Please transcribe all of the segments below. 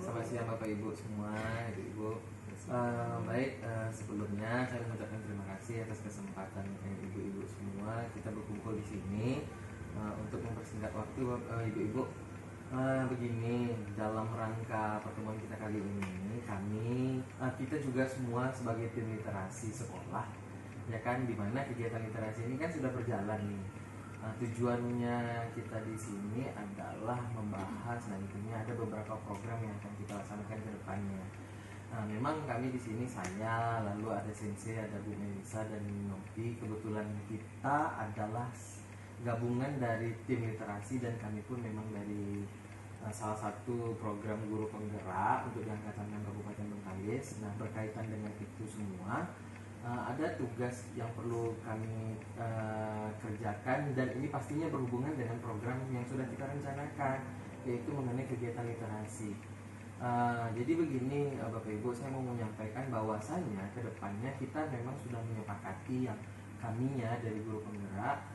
Selamat siang Bapak Ibu semua, Ibu-Ibu. Sebelumnya saya mengucapkan terima kasih atas kesempatan Ibu-Ibu semua kita berkumpul di sini untuk mempersingkat waktu Ibu-Ibu. Begini, dalam rangka pertemuan kita kali ini, kita juga semua sebagai tim literasi sekolah, ya kan, dimana kegiatan literasi ini kan sudah berjalan nih. Tujuannya kita di sini adalah membahas nantinya ada beberapa program yang akan kita laksanakan ke depannya. Memang kami di sini, saya, lalu ada Sensei, ada Bu Melisa dan Novi. Kebetulan kita adalah gabungan dari tim literasi dan kami pun memang dari salah satu program guru penggerak untuk di Angkatan 6 Kabupaten Bengkalis. Nah, berkaitan dengan itu semua, ada tugas yang perlu kami kerjakan, dan ini pastinya berhubungan dengan program yang sudah kita rencanakan, yaitu mengenai kegiatan literasi. Jadi begini Bapak Ibu, saya mau menyampaikan bahwasannya ke depannya kita memang sudah menyepakati yang kaminya dari guru penggerak,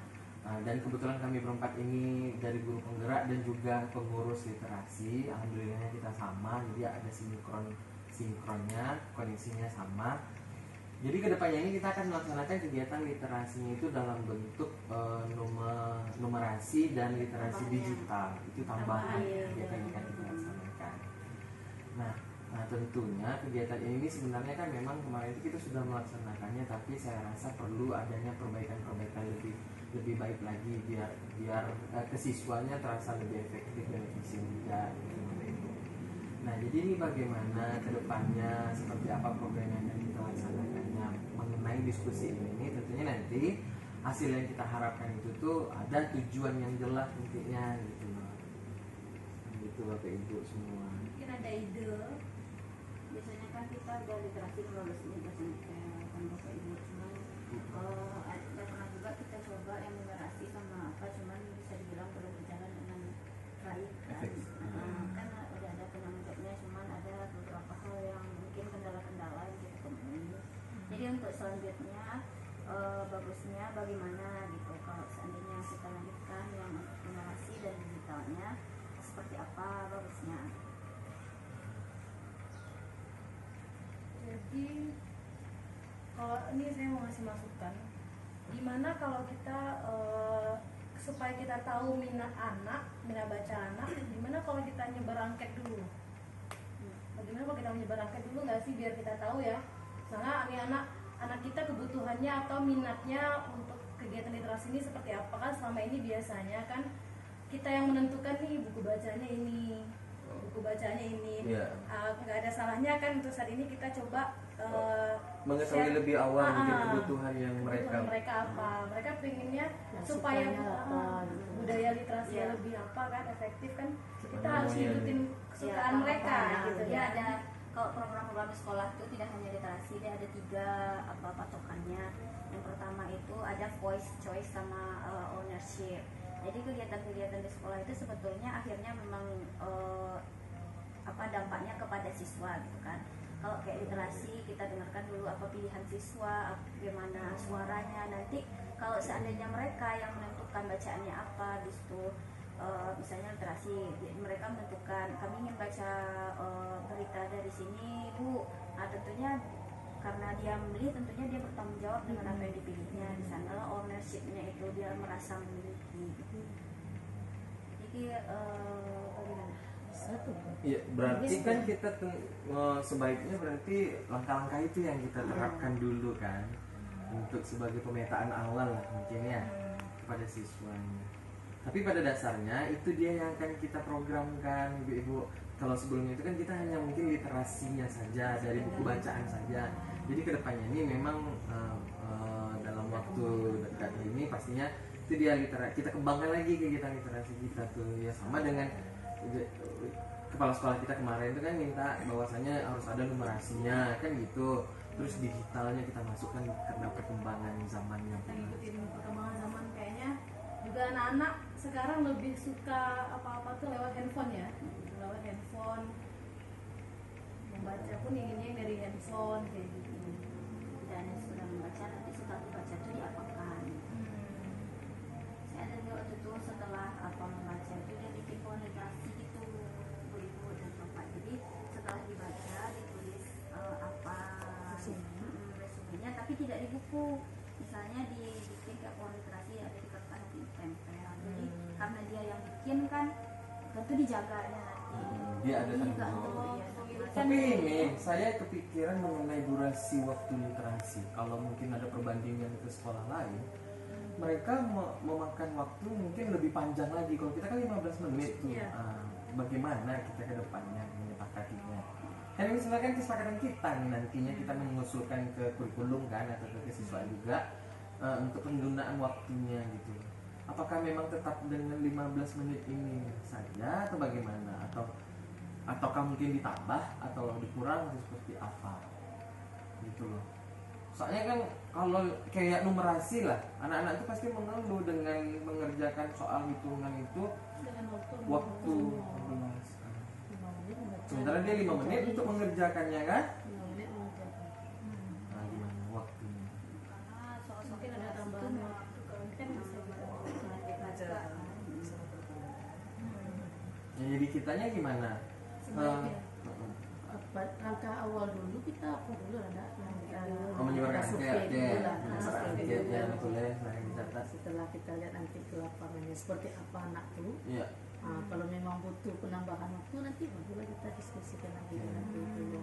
dan kebetulan kami berempat ini dari guru penggerak dan juga pengurus literasi. Alhamdulillahnya kita sama, jadi ada sinkronnya, koneksinya sama. Jadi kedepannya ini kita akan melaksanakan kegiatan literasinya itu dalam bentuk numerasi dan literasi digital. Itu tambahan kegiatan yang akan kita laksanakan. Nah, tentunya kegiatan ini sebenarnya kan memang kemarin itu kita sudah melaksanakannya, tapi saya rasa perlu adanya perbaikan lebih baik lagi biar kesiswanya terasa lebih efektif dan efisien juga. Nah, jadi ini bagaimana kedepannya, seperti apa program yang akan kita laksanakannya mengenai diskusi ini. Tentunya nanti hasil yang kita harapkan itu tuh ada tujuan yang jelas nantinya gitu loh. Gitu Bapak Ibu semua. Mungkin ada ide. Biasanya kan kita ada literasi melalui dosen kan Bapak Ibu, cuman ada pernah juga kita coba yang numerasi sama apa, cuman bisa dibilang belum berjalan dengan baik kan. Kan udah ada penanggung cuman ada beberapa hal yang mungkin kendala-kendala yang kita temui. Jadi untuk selanjutnya bagusnya bagaimana gitu kalau seandainya kita lanjutkan yang untuk numerasi dan digitalnya, seperti apa bagusnya. Jadi kalau ini saya mau ngasih masukan, gimana kalau kita supaya kita tahu minat baca anak, gimana kalau kita nyebar angket dulu? Bagaimana kalau kita menyebar angket dulu nggak sih, biar kita tahu ya, misalnya ini anak kita kebutuhannya atau minatnya untuk kegiatan literasi ini seperti apa. Kan selama ini biasanya kan kita yang menentukan nih buku bacanya ini, nggak ada salahnya kan untuk saat ini kita coba mengetahui lebih awal mungkin kebutuhan yang mereka apa, mereka pengennya supaya budaya literasi lebih apa kan efektif kan, kita harus ngikutin kesukaan mereka gitu ya. Ada kalau program-program sekolah itu tidak hanya literasi, dia ada 3 patokannya. Yang pertama itu ada voice choice sama ownership. Jadi kegiatan-kegiatan di sekolah itu sebetulnya akhirnya memang dampaknya kepada siswa gitu kan. Kalau kayak literasi, kita dengarkan dulu apa pilihan siswa, bagaimana suaranya. Nanti kalau seandainya mereka yang menentukan bacaannya apa di situ, misalnya literasi, mereka menentukan kami ingin baca berita dari sini Bu. Nah tentunya karena dia memilih, tentunya dia bertanggung jawab dengan apa yang dipilihnya. Di sana ownership-nya itu dia merasa memiliki. Jadi bagaimana? Iya, berarti kan kita sebaiknya berarti langkah-langkah itu yang kita terapkan dulu kan, untuk sebagai pemetaan awal lah mungkin ya kepada siswanya. Tapi pada dasarnya itu dia yang akan kita programkan, ibu-ibu. Kalau sebelumnya itu kan kita hanya mungkin literasinya saja, dari buku bacaan saja. Jadi kedepannya ini memang dalam waktu dekat ini pastinya itu dia kita kembangkan lagi kegiatan literasi kita tuh ya, sama dengan kepala sekolah kita kemarin itu kan minta bahwasanya harus ada numerasinya kan gitu. Terus digitalnya kita masukkan karena perkembangan zamannya. Kita ngikutin perkembangan zaman, kayaknya juga anak-anak sekarang lebih suka apa-apa tuh lewat handphone ya, lewat handphone. Membaca pun inginnya yang dari handphone kayak gitu. Dan yang sudah membaca nanti setelah dibaca itu diapakan. Saya ada juga waktu itu setelah membaca itu dia bikin pohon literasi gitu, ibu-ibu dan bapak. Jadi setelah dibaca ditulis resumenya, tapi tidak di buku. Misalnya dibikin kayak pohon literasi, ada di kertas ditempel. Jadi karena dia yang bikin kan, tentu dijaganya nanti. Dia ada Jadi juga tanggung untuk jawab. dia. Tapi ini saya kepikiran mengenai durasi waktu literasi. Kalau mungkin ada perbandingan ke sekolah lain, mereka memakan waktu mungkin lebih panjang lagi. Kalau kita kan 15 menit tuh. Iya. Bagaimana kita ke depannya menyepakatinya? Kan ini sebenarnya kesepakatan kita nih, nantinya kita mengusulkan ke kurikulum kan, atau ke siswa juga untuk penggunaan waktunya gitu. Apakah memang tetap dengan 15 menit ini saja atau bagaimana? Ataukah mungkin ditambah atau dikurang atau seperti apa? Gitu loh. Soalnya kan kalau kayak numerasi lah, anak-anak itu pasti mengeluh dengan mengerjakan soal hitungan itu Dengan waktu sementara dia 5 menit untuk mengerjakannya kan? Nah gimana waktunya? Karena soal Mungkin ada tambahan waktu, kalau ini kan bisa kita Ya, jadi kitanya gimana? sebaiknya. Langkah awal dulu kita apa dulu ada Menyebarkan survei angket, dulu lah. berdasarkan Survei angket dulu. ya betul ya, saya dicatat. Setelah kita lihat nanti ke lapangannya seperti apa anak tuh. Iya. Kalau memang butuh penambahan waktu nanti barulah kita diskusikan lagi nanti dulu.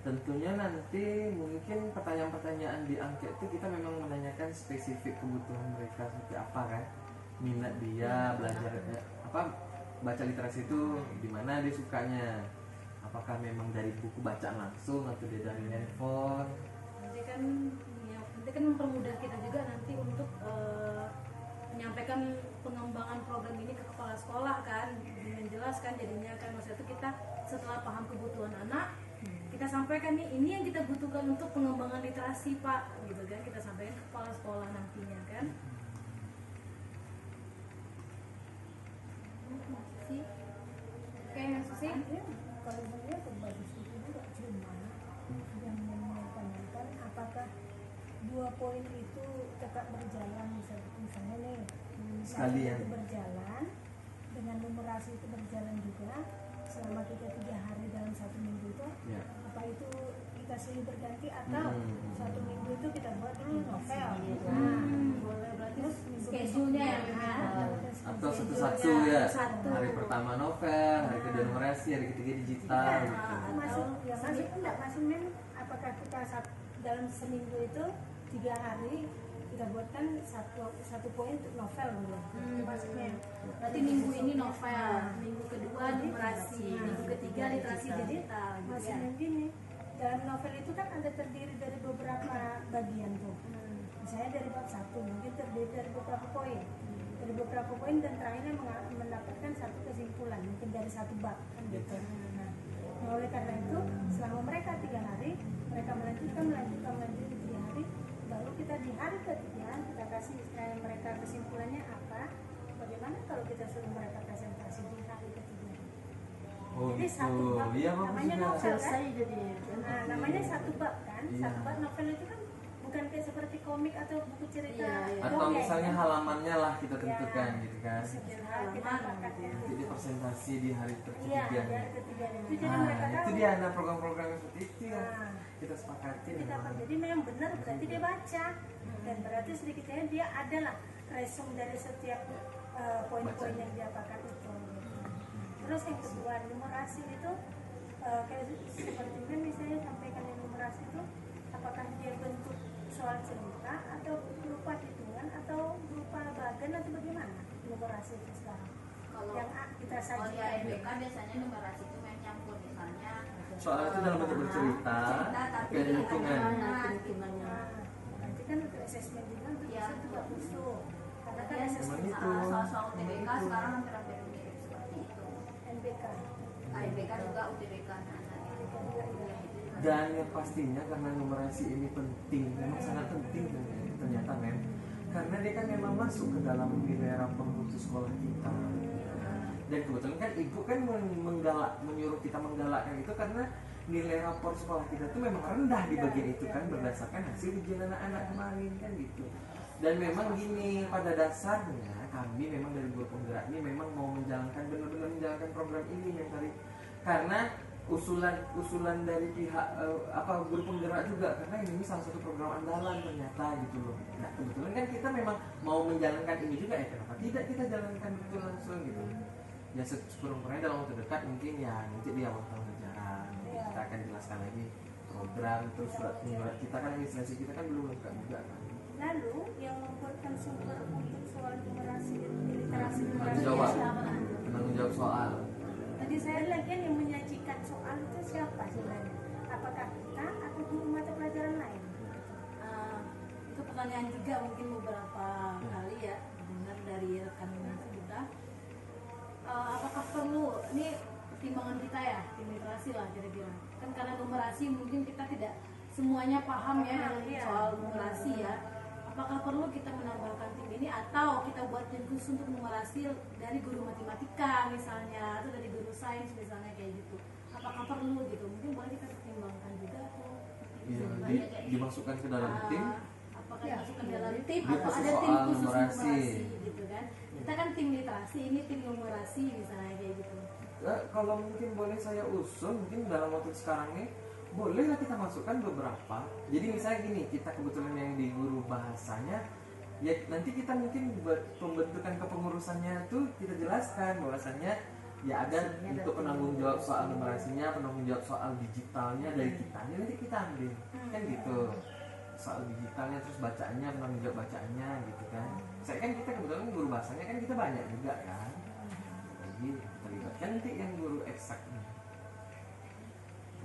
Tentunya nanti mungkin pertanyaan-pertanyaan di angket itu kita memang menanyakan spesifik kebutuhan mereka seperti apa kan, minat dia belajar baca literasi itu di mana dia sukanya, apakah memang dari buku bacaan langsung atau dia dari handphone. Nanti kan mempermudah kita juga nanti untuk menyampaikan pengembangan program ini ke kepala sekolah kan, dengan jelas kan, jadinya kan maksudnya itu kita setelah paham kebutuhan anak, kita sampaikan nih ini yang kita butuhkan untuk pengembangan literasi Pak, gitu kan, kita sampaikan ke kepala sekolah nantinya kan. Oke, Susi. Kalau saya bagus itu juga, cuma yang menanyakan apakah 2 poin itu tetap berjalan, misalnya nih Sekalian. itu berjalan dengan numerasi itu berjalan juga selama kita 3 hari dalam 1 minggu itu, Ya. apa itu kita silih berganti atau 1 minggu itu kita buat di novel. Boleh, berarti Terus minggu schedule-nya ya, besoknya, terus Atau schedule-nya satu-satu ya. satu. Hari pertama novel, hari kedua numerasi, hari ketiga digital Ya, gitu. masuk enggak masuk apakah kita dalam seminggu itu 3 hari kita buatkan satu poin untuk novel gitu. Maksudnya Berarti minggu ini novel, minggu kedua numerasi, minggu ketiga literasi digital gitu ya. maksudnya gini, dalam novel itu kan ada terdiri dari beberapa bagian tuh. Misalnya dari bab 1 mungkin terdiri dari beberapa poin. Dari beberapa poin dan terakhirnya mendapatkan satu kesimpulan mungkin dari satu bab kan gitu. Nah, oleh karena itu selama mereka 3 hari mereka melanjutkan 3 hari, baru lalu kita di hari ketiga kita kasih mereka kesimpulannya apa, bagaimana kalau kita suruh mereka presentasi di hari ketiga. Oh Jadi gitu. satu bab, Iya bagus namanya juga. novel. Selesai jadi. Nah, namanya satu bab kan. Iya. Satu bab novel itu kan bukan kayak seperti komik atau buku cerita. Iya, iya. Atau dongeng, misalnya kan? halamannya lah kita tentukan Ya. gitu kan. Segera kita Halaman pakai. gitu. Nanti di presentasi di hari Iya, ketiga. di hari ketiga itu jadi Nah, mereka itu tahu. dia ada program-program seperti itu ya. Nah, Kita sepakati. jadi apa? Jadi memang benar berarti dia baca dan berarti sedikitnya dia adalah resume dari setiap poin-poin Baca. yang dia pakai itu. Terus yang kedua numerasi itu kayak seperti kan misalnya sampaikan yang numerasi itu apakah dia bentuk soal cerita atau berupa hitungan atau berupa bagan atau bagaimana numerasi itu sekarang Kalau yang kita kalau di sajikan. AIBK biasanya numerasi itu main campur, misalnya Soal itu dalam bentuk bercerita, cerita, tapi kayak lingkungan. ada Hitungannya. Nah, nanti kan untuk asesmen juga untuk Iya. itu bagus tuh karena kan Kemudian asesmen Emang itu. soal-soal UTBK Emang itu. sekarang hampir-hampir mirip seperti itu. NBK. AIBK juga UTBK nah, Dan yang pastinya karena numerasi ini penting, memang sangat penting ternyata men. Karena dia kan memang masuk ke dalam nilai rapor mutu sekolah kita. Dan kebetulan kan ibu kan menyuruh kita menggalakkan itu karena nilai rapor sekolah kita tuh memang rendah di bagian itu kan berdasarkan hasil ujian anak-anak kemarin kan gitu. Dan memang gini, pada dasarnya kami memang dari guru penggerak ini memang mau menjalankan benar-benar menjalankan program ini yang tadi karena usulan dari pihak guru penggerak juga karena ini salah satu program andalan ternyata gitu loh. Nah kebetulan kan kita memang mau menjalankan ini juga ya, kenapa tidak kita jalankan betul langsung gitu. Ya sekurang-kurangnya dalam waktu dekat mungkin ya nanti di awal tahun ajaran kita akan jelaskan lagi program terus surat kita kan administrasi kita kan belum lengkap juga kan. Lalu yang membuatkan sumber untuk soal numerasi literasi Penanggung numerasi jawab, siapa? penanggung jawab soal. Tadi saya lihat kan yang menyajikan soal itu siapa sebenarnya? Apakah kita atau guru mata pelajaran lain? Itu pertanyaan juga mungkin beberapa kali ya dengar dari rekan kita. Apakah perlu ini pertimbangan kita ya tim literasi lah kira-kira kan karena numerasi mungkin kita tidak semuanya paham ya dengan soal numerasi ya. Apakah perlu kita menambahkan tim ini atau kita buat tim khusus untuk numerasi dari guru matematika misalnya atau dari guru sains misalnya kayak gitu? Apakah perlu gitu? Mungkin boleh kita pertimbangkan juga atau Iya, dimasukkan ke dalam tim. apakah Ya, dimasukkan dalam tim dia atau khusus ada tim soal khusus numerasi. numerasi gitu kan? Kita kan tim literasi, ini tim numerasi misalnya kayak gitu. Kalau mungkin boleh saya usul mungkin dalam waktu sekarang nih bolehlah kita masukkan beberapa. Jadi misalnya gini, kita kebetulan yang di guru bahasanya ya nanti kita mungkin buat pembentukan kepengurusannya tuh kita jelaskan bahwasannya ya ada untuk penanggung jawab soal numerasinya, penanggung jawab soal digitalnya dari kita nanti kita ambil kan gitu, soal digitalnya terus bacaannya, penanggung jawab bacaannya gitu kan. Saya kan kita kebetulan guru bahasanya kan kita banyak juga kan, jadi kita libatkan nanti yang guru eksaknya.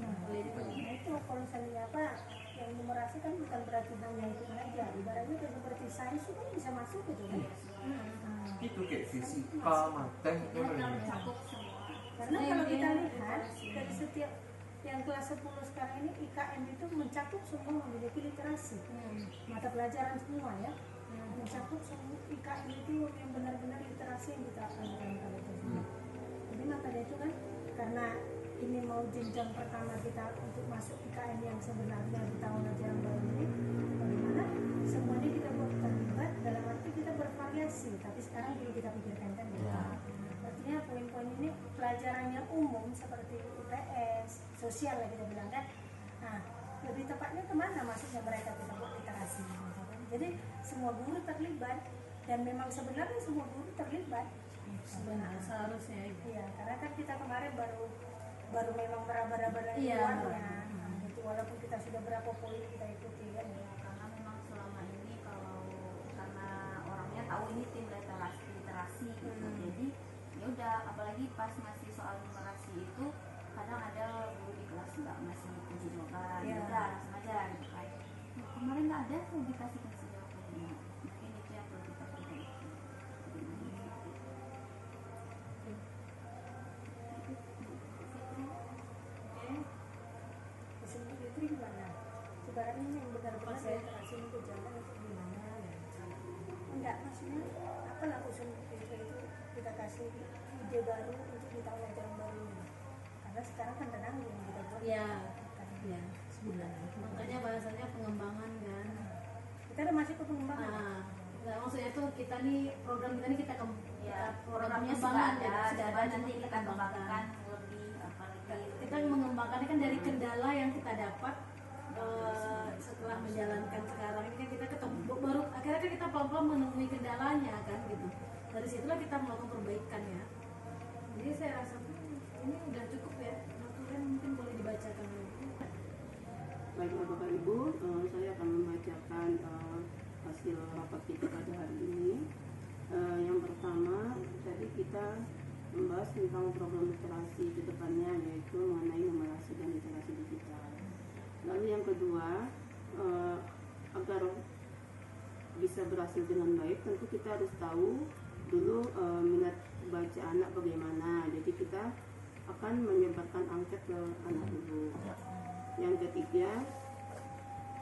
Nah, itu kalau misalnya apa yang numerasi kan bukan berarti hanya itu aja. Ibaratnya kayak seperti sains itu kan bisa masuk gitu kan. Itu kayak fisika, matem itu mencakup semua. Karena kalau kita lihat dari setiap yang kelas 10 sekarang ini IKM itu mencakup semua memiliki literasi. Mata pelajaran semua ya. Mencakup semua IKM itu yang benar-benar literasi yang kita akan pada itu. Jadi maka dari itu kan karena ini mau jenjang pertama kita untuk masuk IKM yang sebenarnya di tahun ajaran baru ini, bagaimana semuanya kita buat terlibat dalam arti kita bervariasi, tapi sekarang dulu kita pikirkan kan gitu. Ya. Artinya poin-poin ini pelajarannya umum seperti UPS, sosial lah kita bilang kan. Nah, lebih tepatnya kemana masuknya mereka kita buat literasi gitu kan. Jadi semua guru terlibat dan memang sebenarnya semua guru terlibat. Sebenarnya seharusnya itu. Iya, karena kan kita kemarin baru memang meraba-raba dari Iya. luarnya. Itu walaupun kita sudah berapa poin kita ikuti kan. Karena memang selama ini kalau karena orangnya tahu ini tim literasi gitu. Jadi ya udah, apalagi pas masih soal numerasi itu kadang ada guru di kelas nggak masih kunci jawaban, Iya. ya udah langsung aja gitu kan. Nah, kemarin nggak ada tuh dikasih jawabannya. Mungkin itu yang perlu kita perbaiki. Di sini itu gimana? Sekarang ini yang benar-benar literasi itu jalan maksudnya apa lah usul itu kita kasih ide baru untuk di tahun ajaran baru ini, karena sekarang kan tenanggung kita buat Ya, kan. ya, sebulan. Makanya bahasanya pengembangan kan. Kita udah masih ke pengembangan. Nah, maksudnya tuh kita nih program kita nih kita Ya, programnya sudah sudah ada, cuman nanti nanti kita kembangkan lebih apalagi kita mengembangkannya kan dari kendala yang kita dapat setelah menjalankan sekarang ini kan kita ketemu baru akhirnya kan kita pelan-pelan menemui kendalanya kan gitu, dari situlah kita melakukan perbaikan ya. Jadi saya rasa ini udah cukup ya, notulen mungkin boleh dibacakan lagi. Baik Bapak Ibu, saya akan membacakan hasil rapat kita pada hari ini. Yang pertama, tadi kita membahas tentang program literasi ke depannya, yaitu mengenai numerasi dan literasi digital. Lalu yang kedua, agar bisa berhasil dengan baik, tentu kita harus tahu dulu minat baca anak bagaimana. Jadi kita akan menyebarkan angket ke anak dulu. Yang ketiga,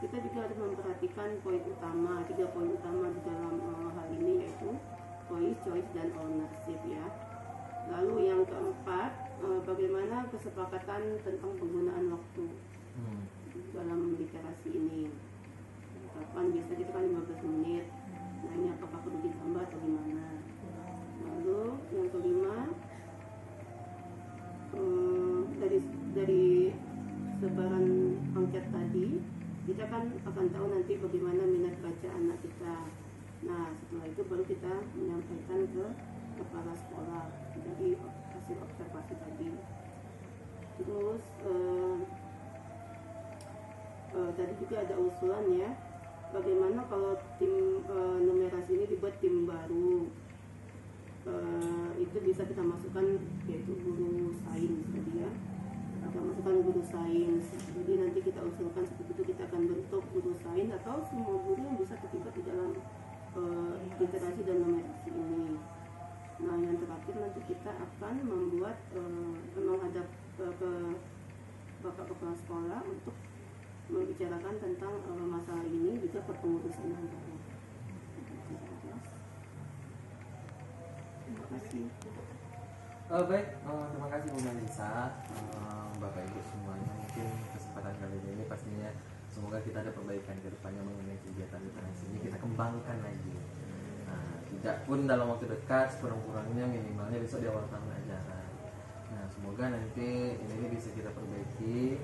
kita juga harus memperhatikan poin utama, 3 poin utama di dalam hal ini, yaitu voice, choice, dan ownership ya. Lalu yang keempat, bagaimana kesepakatan tentang penggunaan waktu dalam literasi ini. Kapan biasa kita kan 15 menit. Nah ini apakah perlu ditambah atau gimana? Lalu yang kelima, dari sebaran angket tadi, kita kan akan tahu nanti bagaimana minat baca anak kita. Nah setelah itu baru kita menyampaikan ke kepala sekolah dari hasil observasi tadi. Terus tadi juga ada usulan ya, bagaimana kalau tim numerasi ini dibuat tim baru. Itu bisa kita masukkan, yaitu guru sains tadi ya, kita masukkan guru sains. Jadi nanti kita usulkan seperti itu, kita akan bentuk guru sains atau semua guru yang bisa terlibat di dalam literasi dan numerasi ini. Nah yang terakhir nanti kita akan membuat menghadap ke bapak kepala sekolah untuk membicarakan tentang masalah ini, juga kepengurusan yang baru. Terima kasih. Baik, terima kasih Bu Melisa, Bapak Ibu semuanya. Mungkin kesempatan kali ini pastinya semoga kita ada perbaikan ke depannya mengenai kegiatan literasi ini, kita kembangkan lagi. Nah, tidak pun dalam waktu dekat, sekurang-kurangnya minimalnya besok di awal tahun ajaran. Nah, semoga nanti ini bisa kita perbaiki.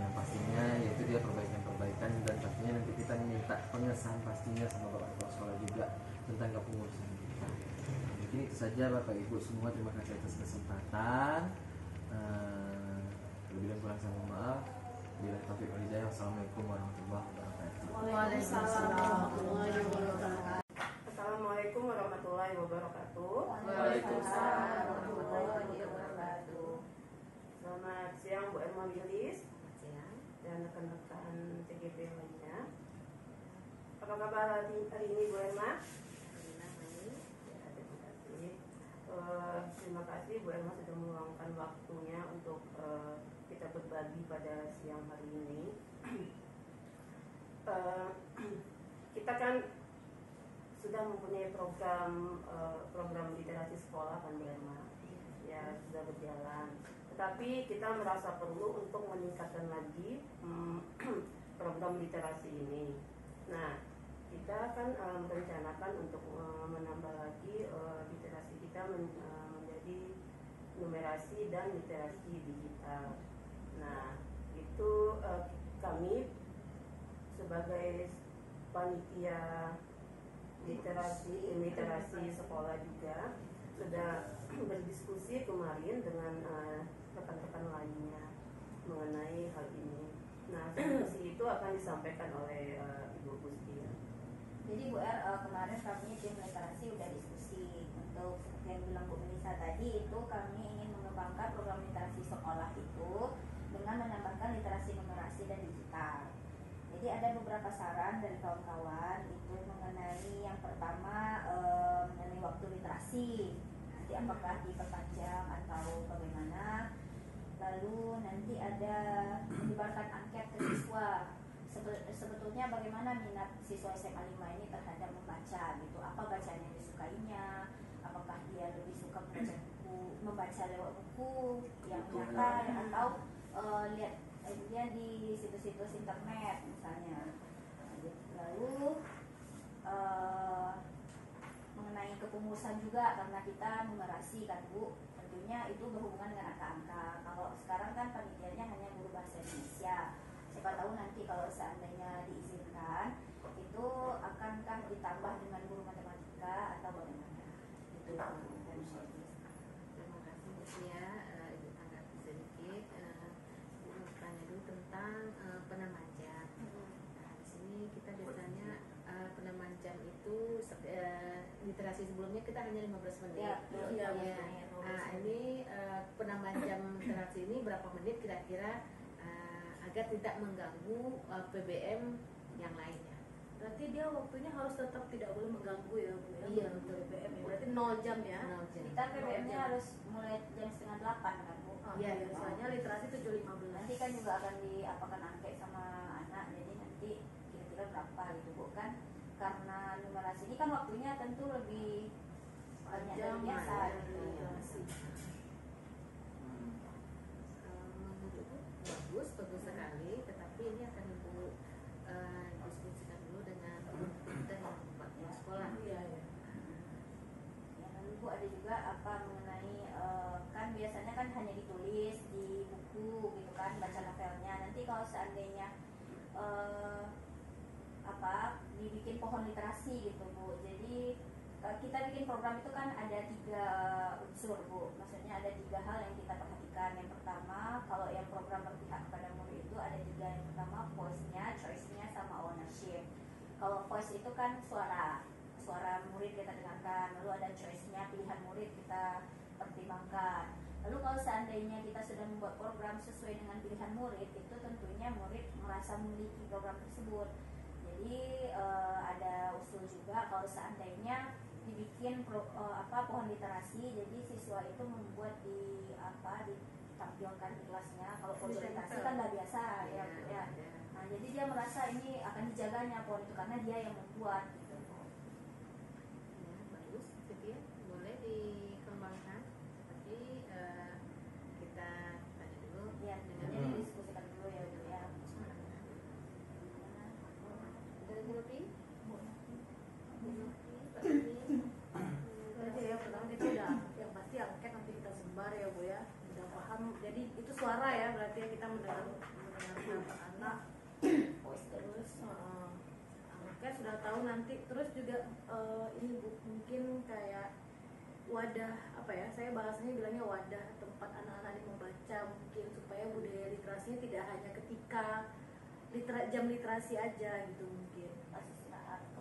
Yang pastinya yaitu dia perbaikan-perbaikan, dan pastinya nanti kita minta pengesahan pastinya sama Bapak Kepala Sekolah juga tentang kepengurusan kita. Mungkin itu saja Bapak Ibu semua, terima kasih atas kesempatan. Lebih dan kurang saya mohon maaf. Bila taufiq wal hidayah. Wassalamualaikum warahmatullahi wabarakatuh. Waalaikumsalam warahmatullahi wabarakatuh. Assalamualaikum warahmatullahi wabarakatuh. Waalaikumsalam warahmatullahi wabarakatuh. Selamat siang Bu Erma Wilis dan rekan-rekan CGP lainnya. Apa kabar hari ini Bu Erma? Terima kasih Bu Erma sudah meluangkan waktunya untuk kita berbagi pada siang hari ini. Kita kan sudah mempunyai program literasi sekolah kan Bu Erma, ya sudah berjalan. Tetapi kita merasa perlu untuk meningkatkan lagi program literasi ini. Nah, kita kan merencanakan untuk menambah lagi literasi kita menjadi numerasi dan literasi digital. Nah, itu kami sebagai panitia literasi sekolah juga sudah berdiskusi kemarin dengan rekan-rekan lainnya mengenai hal ini. Nah, diskusi itu akan disampaikan oleh Ibu Gusti. Jadi Bu R, kemarin kami tim literasi udah diskusi untuk seperti yang bilang Bu Melisa tadi, itu kami ingin mengembangkan program literasi sekolah itu dengan menambahkan literasi numerasi dan digital. Jadi ada beberapa saran dari kawan-kawan itu mengenai yang pertama mengenai waktu literasi, nanti apakah diperpanjang atau bagaimana. Lalu nanti ada menyebarkan angket ke siswa sebetulnya bagaimana minat siswa SMA 5 ini terhadap membaca gitu, apa bacaan yang disukainya, apakah dia lebih suka membaca lewat buku yang nyata atau lihat dia di situs-situs internet misalnya. Lalu mengenai kepengurusan juga, karena kita numerasi kan Bu, tentunya itu berhubungan dengan angka-angka. Kalau sekarang kan panitianya hanya guru bahasa Indonesia, siapa tahu nanti kalau seandainya diizinkan itu akankah ditambah dengan guru matematika atau bagaimana itu. Terima kasih Bu Tia. Ibu tanggapi sedikit. Ibu mau bertanya dulu tentang penamaan jam. Nah, di sini kita biasanya penamaan jam itu literasi sebelumnya kita hanya 15 menit. Ya. Nah, ini penambahan jam literasi ini berapa menit kira-kira agar tidak mengganggu PBM yang lainnya. Berarti dia waktunya harus tetap tidak boleh mengganggu ya Bu ya. Iya, untuk PBM ya. Berarti 0 jam ya. 0 jam. Kita PBM-nya harus mulai jam 7:30 kan Bu. Iya, biasanya literasi 7.15. Nanti kan juga akan diapakan angket sama anak, jadi nanti kira-kira berapa gitu Bu kan, karena numerasi ini kan waktunya tentu lebih banyak dari biasa gitu. literasi. Menurutku bagus sekali, tetapi ini akan Ibu diskusikan dulu dengan kita yang membuat sekolah. Iya, iya. Ya, lalu Bu ada juga apa mengenai kan biasanya kan hanya ditulis di buku gitu kan, baca novelnya. Nanti kalau seandainya dibikin pohon literasi gitu Bu, jadi kita bikin program itu kan ada 3 unsur Bu, maksudnya ada 3 hal yang kita perhatikan. Yang pertama, kalau yang program berpihak kepada murid itu ada 3. Yang pertama voice-nya, choice-nya, sama ownership. Kalau voice itu kan suara murid kita dengarkan, lalu ada choice-nya, pilihan murid kita pertimbangkan. Lalu kalau seandainya kita sudah membuat program sesuai dengan pilihan murid, itu tentunya murid merasa memiliki program tersebut. Jadi ada usul juga kalau seandainya dibikin pohon literasi, jadi siswa itu membuat ditampilkan di kelasnya. Kalau pohon literasi kan nggak biasa ya. Nah, jadi dia merasa ini akan dijaganya pohon itu karena dia yang membuat gitu. Ya, bagus, Setia. Boleh dikembangkan. Tapi kita tanya dulu Ya, jadi diskusikan dulu ya Bu ya. dari Bu Novi. Berarti ya pertama kita udah yang pasti angket nanti kita sebar ya Bu ya. Udah paham. Jadi itu suara ya, berarti ya kita mendengar anak. Terus angket sudah tahu nanti. Terus juga ini Bu, mungkin kayak wadah apa ya? Saya bahasanya bilangnya wadah tempat anak-anak ini membaca, mungkin supaya budaya literasinya tidak hanya ketika jam literasi aja gitu mungkin.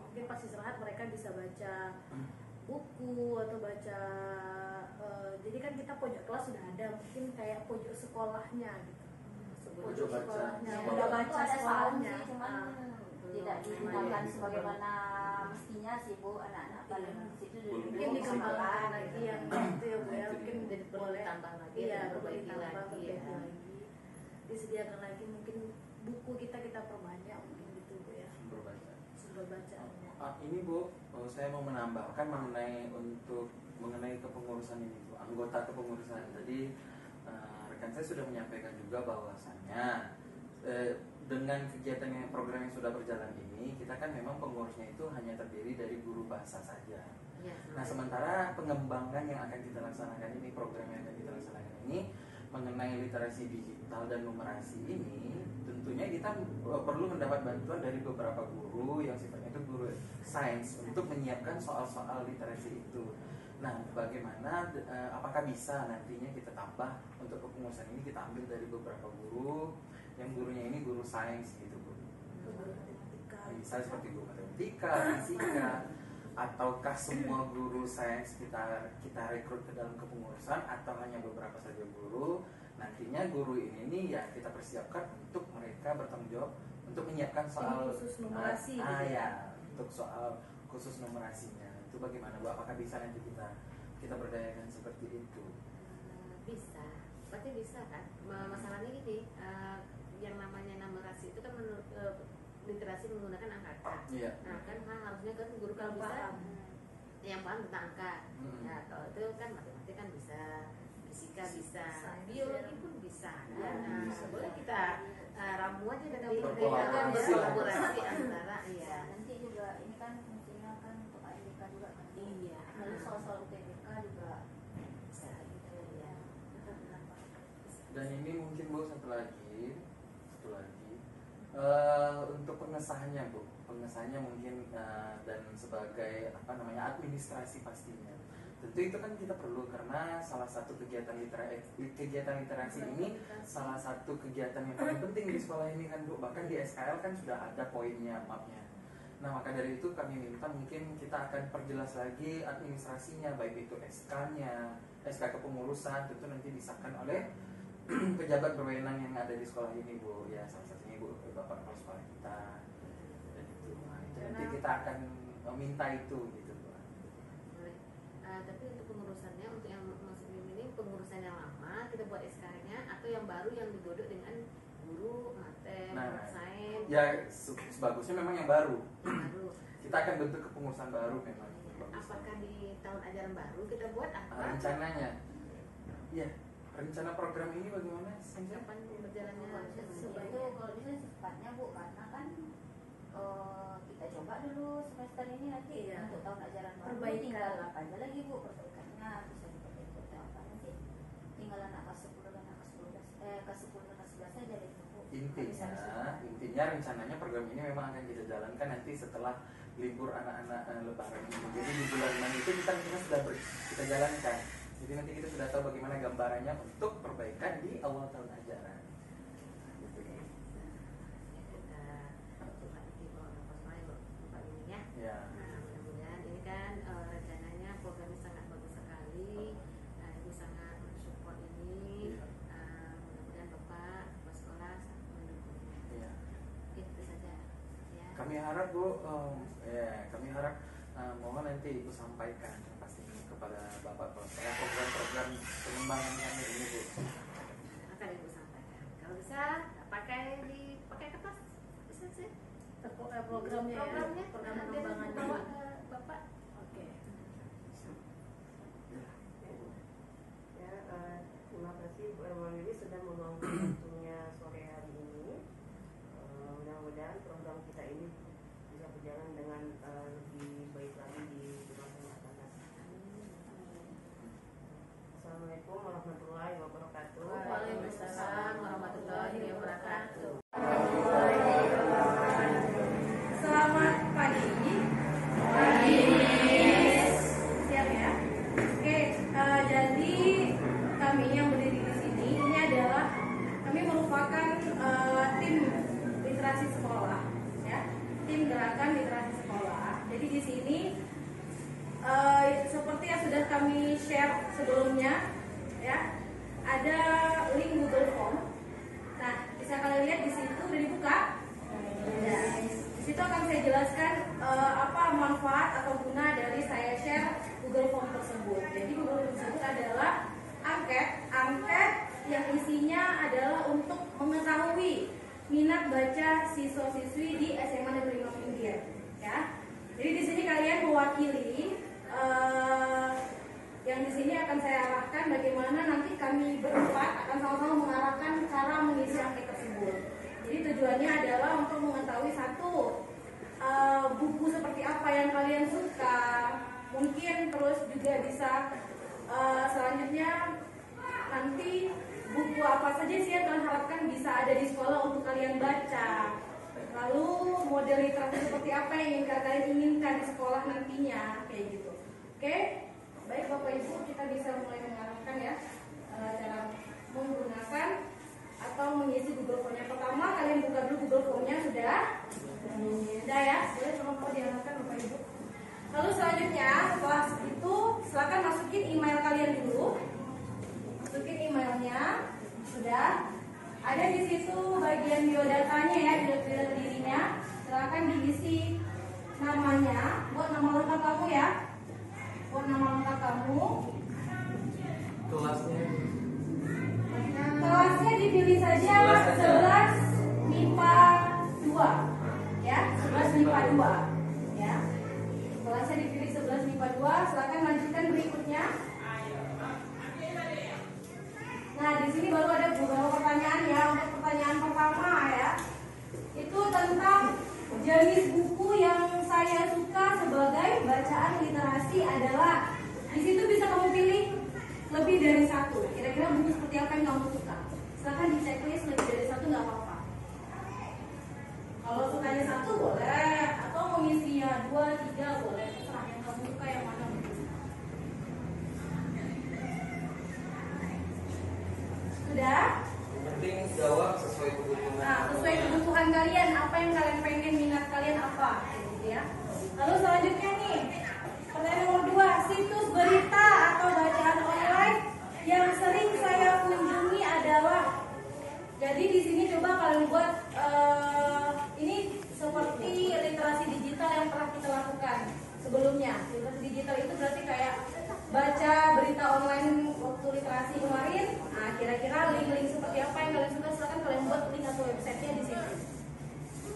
Mungkin pas istirahat mereka bisa baca buku atau baca jadi kan kita pojok kelas sudah ada, mungkin kayak pojok sekolahnya gitu. Pojok baca sekolahnya, sekolah. udah baca Itu ada sekolahnya. sound sih, cuman tidak digunakan sebagaimana mestinya sih Bu, anak-anak paling di situ Mungkin dikembangkan lagi yang itu ya Bu ya, mungkin jadi perlu boleh ditambah lagi, iya, perlu perlu diperbaiki ditambah, lagi perbaiki ya. lagi. Disediakan lagi mungkin buku kita perbanyak mungkin gitu Bu ya, Sumber baca. sumber bacaannya. Ini Bu, saya mau menambahkan mengenai kepengurusan ini Bu, anggota kepengurusan. Tadi rekan saya sudah menyampaikan juga bahwasannya dengan kegiatan program yang sudah berjalan ini, kita kan memang pengurusnya itu hanya terdiri dari guru bahasa saja. Ya, Nah, sementara pengembangan yang akan kita laksanakan ini, program yang akan kita laksanakan ini mengenai literasi digital dan numerasi ini, tentunya kita perlu mendapat bantuan dari beberapa guru yang sifatnya itu guru sains untuk menyiapkan soal-soal literasi itu. Nah, bagaimana, apakah bisa nantinya kita tambah untuk kepengurusan ini, kita ambil dari beberapa guru yang gurunya ini guru sains gitu Bu. Misalnya seperti guru matematika, fisika, ataukah semua guru sains kita rekrut ke dalam kepengurusan, atau hanya beberapa saja guru. Nantinya guru ini ya kita persiapkan untuk mereka bertanggung jawab untuk menyiapkan soal khusus numerasi gitu ya, untuk soal khusus numerasinya. Itu bagaimana Bu? Apakah bisa nanti kita berdayakan seperti itu? Bisa, pasti bisa kan. Masalahnya gini, yang namanya numerasi itu kan menurut literasi menggunakan angka. Iya. Nah kan harusnya kan guru kalau bisa yang paham tentang angka. Ya kalau itu kan matematik kan bisa, fisika bisa, biologi pun bisa. Nah boleh kita ramu aja dengan kolaborasi antara nanti juga ini kan fungsinya kan untuk AMDK juga kan. Iya. Lalu soal-soal UTBK juga bisa gitu ya. Dan ini mungkin Bu satu lagi untuk pengesahannya Bu, pengesahannya mungkin dan sebagai apa namanya administrasi pastinya. Tentu itu kan kita perlu karena salah satu kegiatan literasi ini salah satu kegiatan yang paling penting di sekolah ini kan Bu. Bahkan di SKL kan sudah ada poinnya, mapnya. Nah maka dari itu kami minta mungkin kita akan perjelas lagi administrasinya, baik itu SK-nya, SK kepengurusan, tentu nanti disahkan oleh pejabat berwenang yang ada di sekolah ini Bu. Ya salah satunya Bu Bapak Kepala Sekolah kita. Dan itu, nah, itu nanti kita akan minta itu gitu Bu. Tapi untuk pengurusannya, untuk yang maksudnya ini pengurusan yang lama kita buat SK-nya atau yang baru yang digodok dengan guru matem, sains. Ya sebagusnya memang yang baru. Kita akan bentuk kepengurusan baru memang. Apakah di tahun ajaran baru kita buat apa? Rencananya, ya rencana program ini bagaimana? Kapan berjalannya? Itu kalau bisa secepatnya Bu, karena kan kita coba dulu semester ini nanti untuk tahun ajaran baru tinggal apa aja lagi Bu perbaikannya, bisa diperbaiki apa nanti tinggal anak kelas 10 dan anak kelas 10 dan kelas 11 aja deh Bu. Intinya rencananya program ini memang akan kita jalankan nanti setelah libur anak-anak lebaran ini. Jadi di bulan 6 itu kita sudah kita jalankan. Jadi nanti kita sudah tahu bagaimana gambarannya untuk perbaikan di awal tahun ajaran. Ya. Nah, mudah-mudahan ini kan rencananya programnya sangat bagus sekali. Ibu sangat mensupport ini. Mudah-mudahan Bapak Kepala Sekolah sangat mendukungnya. Ya. Itu saja. Ya. Kami harap Bu, kami harap mohon nanti Ibu sampaikan pastinya kepada Bapak Kepala Sekolah program-program pengembangan kami ini Bu. Akan Ibu sampaikan. Kalau bisa pakai kertas, bisa sih. Programnya program pengembangan bawa ke Bapak. Oke. Ya, terima kasih Bu Ermalili sudah meluangkan waktunya sore hari ini. Mudah-mudahan program kita ini bisa berjalan dengan lebih baik lagi di masa yang akan datang. Assalamualaikum warahmatullahi wabarakatuh. Waalaikumsalam warahmatullahi wabarakatuh. Selamat pagi. Siap ya. Oke, jadi kami yang berdiri di sini ini adalah kami merupakan tim literasi sekolah, ya, tim gerakan literasi sekolah. Jadi di sini seperti yang sudah kami share sebelumnya, ya, ada link Google Form. Nah, bisa kalian lihat di situ udah dibuka. Ya. Di situ akan saya jelaskan apa manfaat atau guna dari saya share Google Form tersebut. Jadi Google Form tersebut adalah angket yang isinya adalah untuk mengetahui minat baca siswa-siswi di SMA Negeri 5 Pinggir. Ya. Jadi di sini kalian mewakili yang di sini akan saya arahkan bagaimana nanti kami berempat akan sama-sama mengarahkan cara mengisi angket tersebut. Jadi tujuannya adalah untuk mengetahui satu buku seperti apa yang kalian suka, mungkin terus juga bisa selanjutnya nanti buku apa saja sih yang kalian harapkan bisa ada di sekolah untuk kalian baca. Lalu model literasi seperti apa yang kalian inginkan di sekolah nantinya, kayak gitu. Oke, baik Bapak Ibu, kita bisa mulai mengarahkan ya cara menggunakan atau mengisi Google Form. Yang pertama kalian buka dulu Google Form-nya, sudah ya, boleh tolong diarahkan Bapak Ibu. Lalu selanjutnya setelah itu silakan masukin email kalian dulu. Masukin emailnya, sudah ada di situ bagian biodatanya ya, biodata dirinya. Silakan diisi namanya, buat nama lengkap kamu ya, buat nama lengkap kamu. Kelasnya dipilih saja 11 MIPA 2 sini baru ada beberapa pertanyaan ya. Untuk pertanyaan pertama ya, itu tentang jenis buku yang saya suka sebagai bacaan literasi adalah. Di situ bisa kamu pilih lebih dari satu. Kira-kira buku seperti apa yang kamu suka? Silahkan di checklist lebih dari satu nggak apa-apa. Kalau sukanya satu boleh, atau mau ngisi ya 2, 3 boleh. Terserah yang kamu suka yang mana. Sudah? Yang penting jawab sesuai kebutuhan. Nah, sesuai kebutuhan kalian, apa yang kalian pengen, minat kalian apa, gitu ya. Lalu selanjutnya nih, pertanyaan nomor 2, situs berita atau bacaan online yang sering saya kunjungi adalah. Jadi di sini coba kalian buat ini seperti literasi digital yang pernah kita lakukan sebelumnya. Literasi digital itu berarti kayak baca berita online waktu literasi kemarin. Nah, kira-kira link-link seperti apa yang kalian suka, silahkan kalian buat link atau websitenya di sini.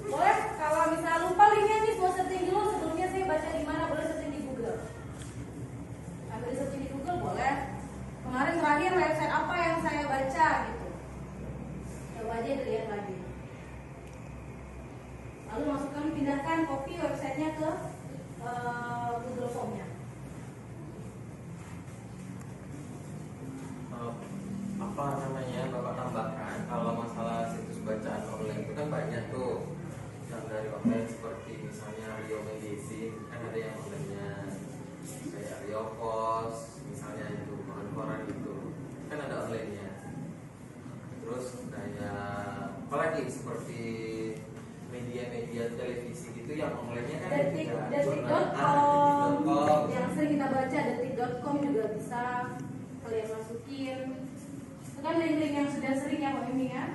Boleh, kalau misalnya lupa linknya nih, mau searching dulu sebelumnya saya baca di mana, boleh searching di Google. Ambil searching di Google boleh. Kemarin terakhir website apa yang saya baca gitu. Coba aja dilihat lagi. Lalu masukkan, pindahkan copy websitenya ke Google Form-nya. Apa namanya, Bapak tambahkan kalau masalah situs bacaan online itu kan banyak tuh. Yang dari online seperti misalnya Rio Medicine kan ada yang online-nya, kayak Rio Pos misalnya, itu koran-koran gitu kan ada online-nya. Terus kayak apalagi seperti media-media televisi gitu yang online-nya kan Detik.com yang sering kita baca, detik.com juga bisa kalian masukin. Itu kan link-link yang sudah sering ya Pak Mimi ya.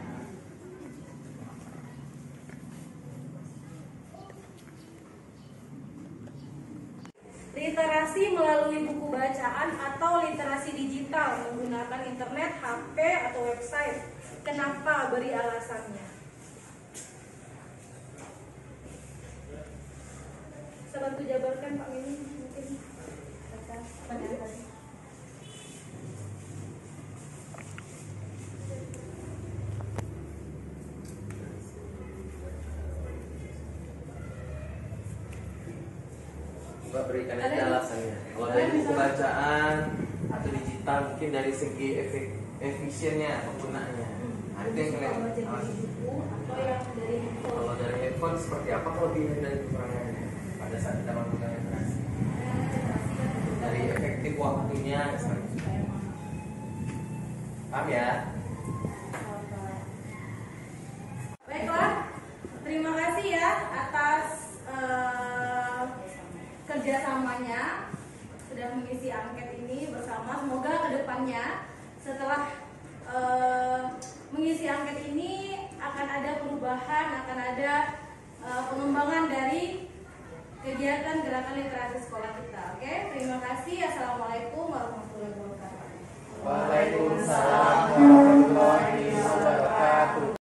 Literasi melalui buku bacaan atau literasi digital menggunakan internet, HP atau website. Kenapa? Beri alasannya. Bisa bantu jabarkan Pak Mimi mungkin atas pertanyaan tadi. Mbak berikan aja alasannya. Kalau dari buku bacaan atau digital mungkin dari segi efisiennya penggunaannya. Nah, itu yang kalian alasan. Kalau dari handphone seperti apa kelebihan dan kekurangannya pada saat kita melakukan literasi? Dari efektif waktunya misalnya. Paham ya? Baiklah, terima kasih ya atas kerjasamanya sudah mengisi angket ini bersama. Semoga kedepannya setelah mengisi angket ini akan ada perubahan, akan ada pengembangan dari kegiatan gerakan literasi sekolah kita. Oke, terima kasih. Assalamualaikum warahmatullahi wabarakatuh. Waalaikumsalam warahmatullahi wabarakatuh.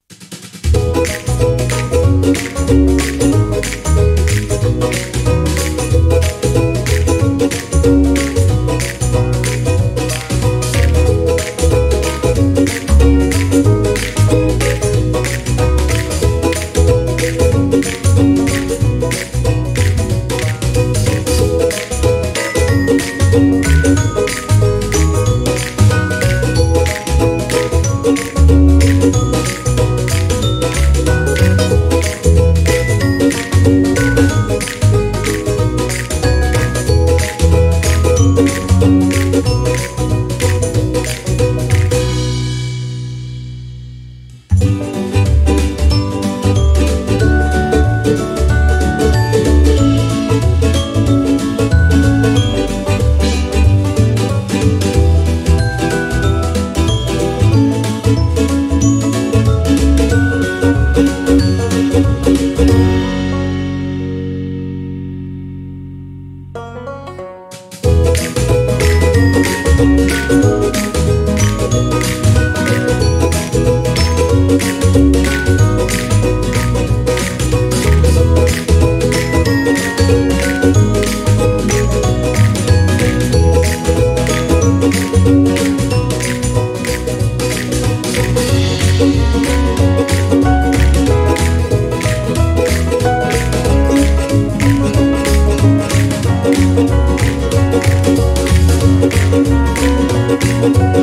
Thank you.